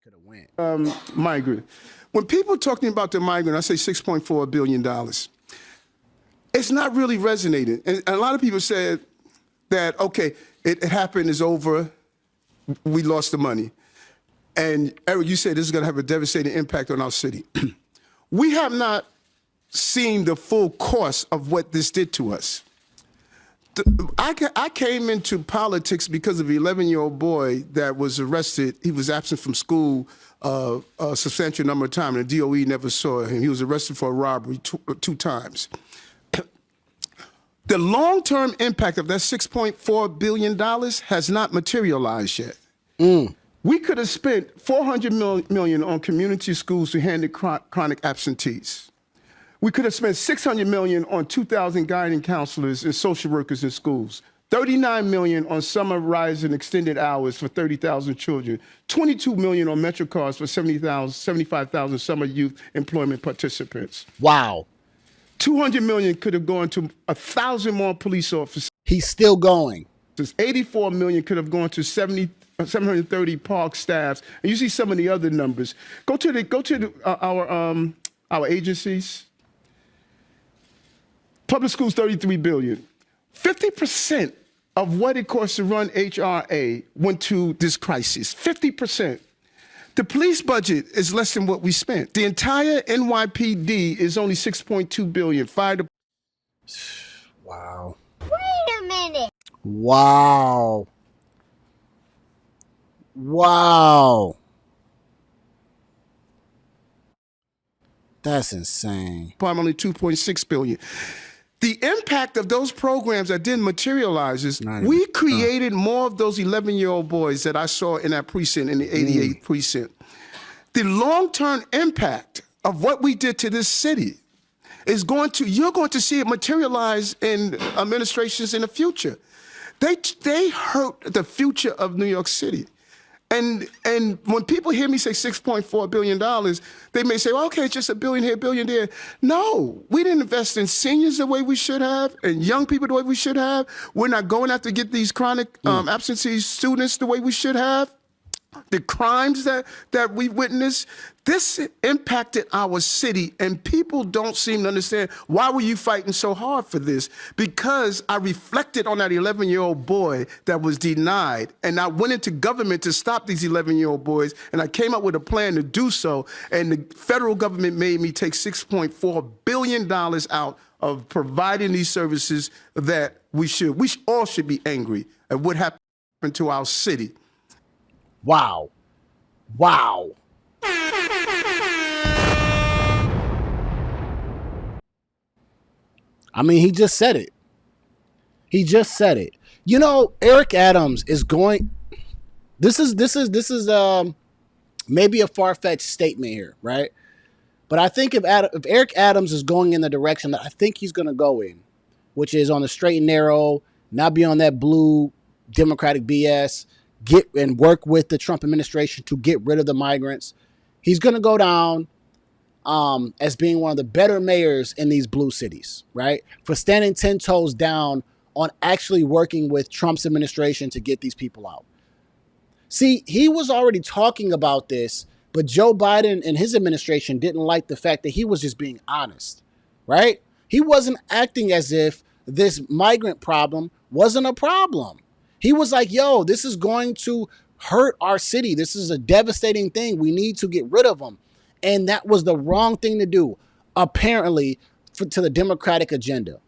could have went. Migrant. When people talking about the migrant, I say $6.4 billion. It's not really resonating. And a lot of people said that, okay, it happened, it's over, we lost the money. And Eric, you said this is going to have a devastating impact on our city. We have not seen the full course of what this did to us. I came into politics because of an 11-year-old boy that was arrested. He was absent from school a substantial number of times, and the DOE never saw him. He was arrested for a robbery two times. The long-term impact of that $6.4 billion has not materialized yet. We could have spent $400 million on community schools to handle chronic absentees. We could have spent $600 million on 2,000 guiding counselors and social workers in schools, $39 million on summer rise and extended hours for 30,000 children, $22 million on MetroCards for 75,000 summer youth employment participants. Wow. $200 million could have gone to 1,000 more police officers. He's still going. $84 million could have gone to 730 park staffs. And you see some of the other numbers. Go to our agencies. Public schools, $33 billion. 50% of what it costs to run HRA went to this crisis. 50%. The police budget is less than what we spent. The entire NYPD is only $6.2 billion. Wow. Wait a minute. Wow. Wow. That's insane. Only $2.6 billion. The impact of those programs that didn't materialize is we created more of those 11-year-old boys that I saw in that precinct, in the 88th precinct. The long-term impact of what we did to this city is you're going to see it materialize in administrations in the future. They hurt the future of New York City. And when people hear me say $6.4 billion, they may say, well, okay, it's just $1 billion here, $1 billion there. No, we didn't invest in seniors the way we should have, and young people the way we should have. We're not going after get these chronic absentee students the way we should have. The crimes that we witnessed, this impacted our city, and people don't seem to understand, why were you fighting so hard for this? Because I reflected on that 11-year-old boy that was denied, and I went into government to stop these 11-year-old boys, and I came up with a plan to do so, and the federal government made me take $6.4 billion out of providing these services that we all should be angry at what happened to our city. Wow. Wow. I mean, he just said it. He just said it. You know, Eric Adams is going. This is maybe a far-fetched statement here, right? But I think if Eric Adams is going in the direction that I think he's going to go in, which is on the straight and narrow, not be on that blue Democratic BS, get and work with the Trump administration to get rid of the migrants. He's going to go down as being one of the better mayors in these blue cities, right? For standing 10 toes down on actually working with Trump's administration to get these people out. See, he was already talking about this, but Joe Biden and his administration didn't like the fact that he was just being honest, right? He wasn't acting as if this migrant problem wasn't a problem. He was like, yo, this is going to hurt our city. This is a devastating thing. We need to get rid of them. And that was the wrong thing to do, apparently, to the Democratic agenda.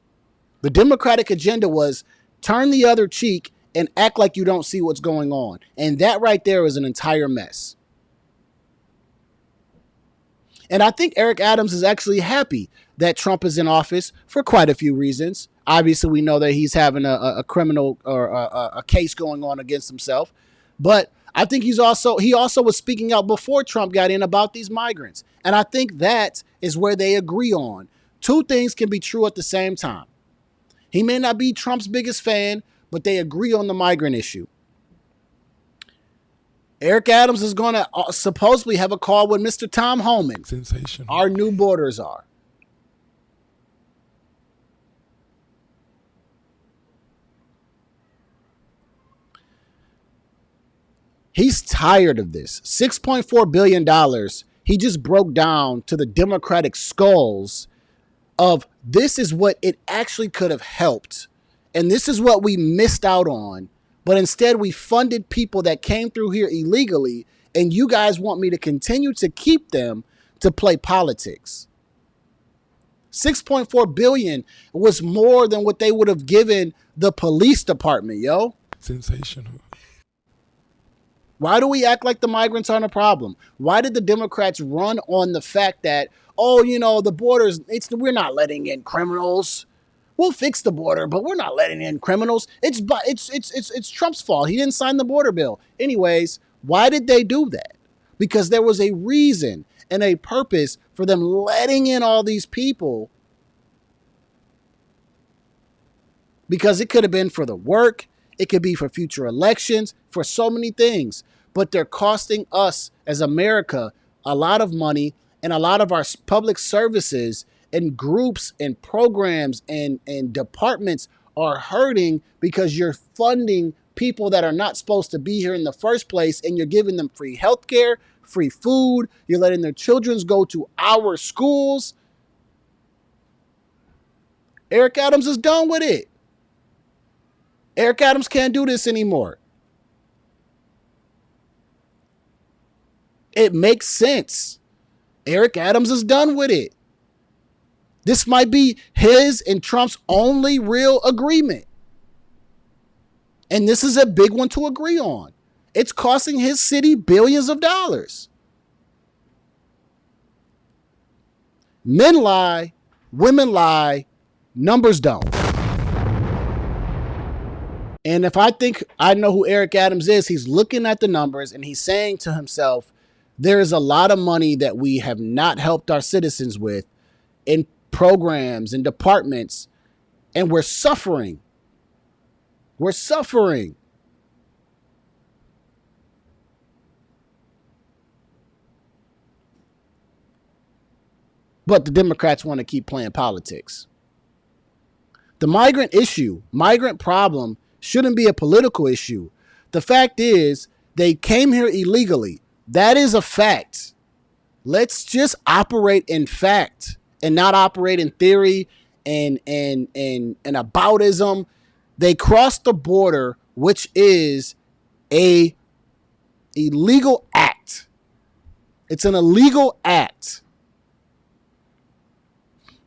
The Democratic agenda was turn the other cheek and act like you don't see what's going on. And that right there is an entire mess. And I think Eric Adams is actually happy that Trump is in office for quite a few reasons. Obviously, we know that he's having a criminal or a case going on against himself. But I think he also was speaking out before Trump got in about these migrants. And I think that is where they agree on. Two things can be true at the same time. He may not be Trump's biggest fan, but they agree on the migrant issue. Eric Adams is going to supposedly have a call with Mr. Tom Homan. Sensational. Our new border czar. He's tired of this. $6.4 billion. He just broke down to the Democratic skulls of this is what it actually could have helped. And this is what we missed out on. But instead, we funded people that came through here illegally. And you guys want me to continue to keep them to play politics. 6.4 billion was more than what they would have given the police department, yo. Sensational. Why do we act like the migrants aren't a problem? Why did the Democrats run on the fact that, oh, you know, the borders, we're not letting in criminals. We'll fix the border, but we're not letting in criminals. It's Trump's fault. He didn't sign the border bill. Anyways, why did they do that? Because there was a reason and a purpose for them letting in all these people. Because it could have been for the work. It could be for future elections, for so many things. But they're costing us as America a lot of money, and a lot of our public services and groups and programs and departments are hurting because you're funding people that are not supposed to be here in the first place, and you're giving them free healthcare, free food. You're letting their children go to our schools. Eric Adams is done with it. Eric Adams can't do this anymore. It makes sense. Eric Adams is done with it. This might be his and Trump's only real agreement. And this is a big one to agree on. It's costing his city billions of dollars. Men lie, women lie, numbers don't. And if I think I know who Eric Adams is, he's looking at the numbers and he's saying to himself, there is a lot of money that we have not helped our citizens with in programs and departments, and we're suffering. We're suffering. But the Democrats want to keep playing politics. The migrant problem shouldn't be a political issue. The fact is, they came here illegally. That is a fact. Let's just operate in fact and not operate in theory and aboutism. They crossed the border, which is a illegal act. It's an illegal act.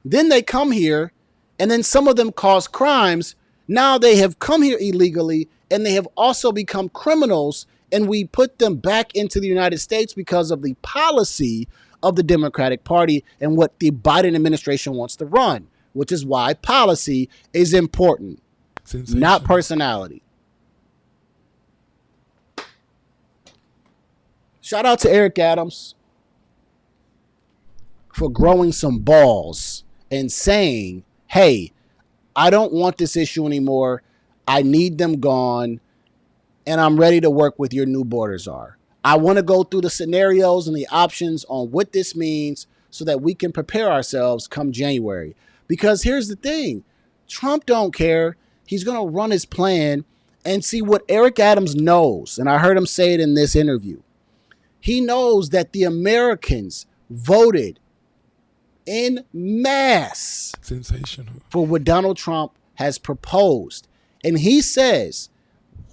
Then they come here, and then some of them cause crimes. Now they have come here illegally, and they have also become criminals, and we put them back into the United States because of the policy of the Democratic Party and what the Biden administration wants to run, which is why policy is important, not personality. Shout out to Eric Adams for growing some balls and saying, hey, I don't want this issue anymore. I need them gone. And I'm ready to work with your new border czar. I want to go through the scenarios and the options on what this means so that we can prepare ourselves come January. Because here's the thing. Trump don't care. He's going to run his plan and see what Eric Adams knows. And I heard him say it in this interview. He knows that the Americans voted en masse for what Donald Trump has proposed. And he says,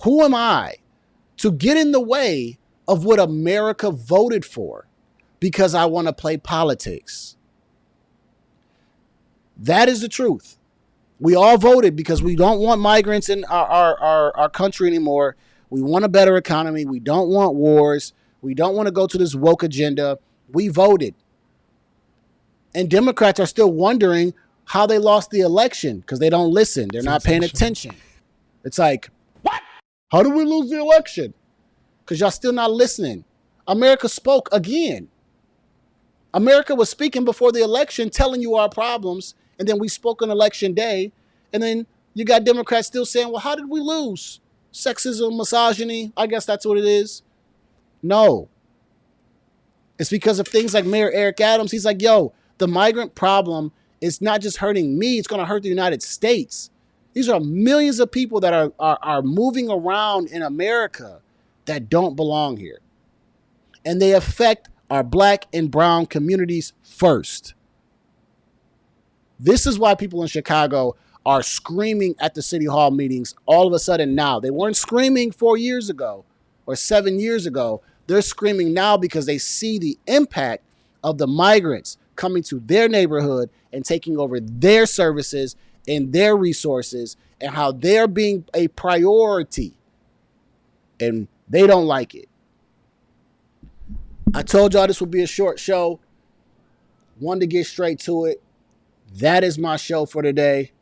who am I to get in the way of what America voted for because I want to play politics? That is the truth. We all voted because we don't want migrants in our country anymore. We want a better economy. We don't want wars. We don't want to go to this woke agenda. We voted. And Democrats are still wondering how they lost the election because they don't listen. They're not paying attention. It's like, what? How did we lose the election? Because y'all still not listening. America spoke again. America was speaking before the election, telling you our problems. And then we spoke on election day. And then you got Democrats still saying, well, how did we lose? Sexism, misogyny. I guess that's what it is. No. It's because of things like Mayor Eric Adams. He's like, yo, the migrant problem is not just hurting me. It's going to hurt the United States. These are millions of people that are moving around in America that don't belong here. And they affect our black and brown communities first. This is why people in Chicago are screaming at the city hall meetings all of a sudden now. They weren't screaming 4 years ago or 7 years ago. They're screaming now because they see the impact of the migrants coming to their neighborhood and taking over their services and their resources and how they're being a priority. And they don't like it. I told y'all this would be a short show. Wanted to get straight to it. That is my show for today.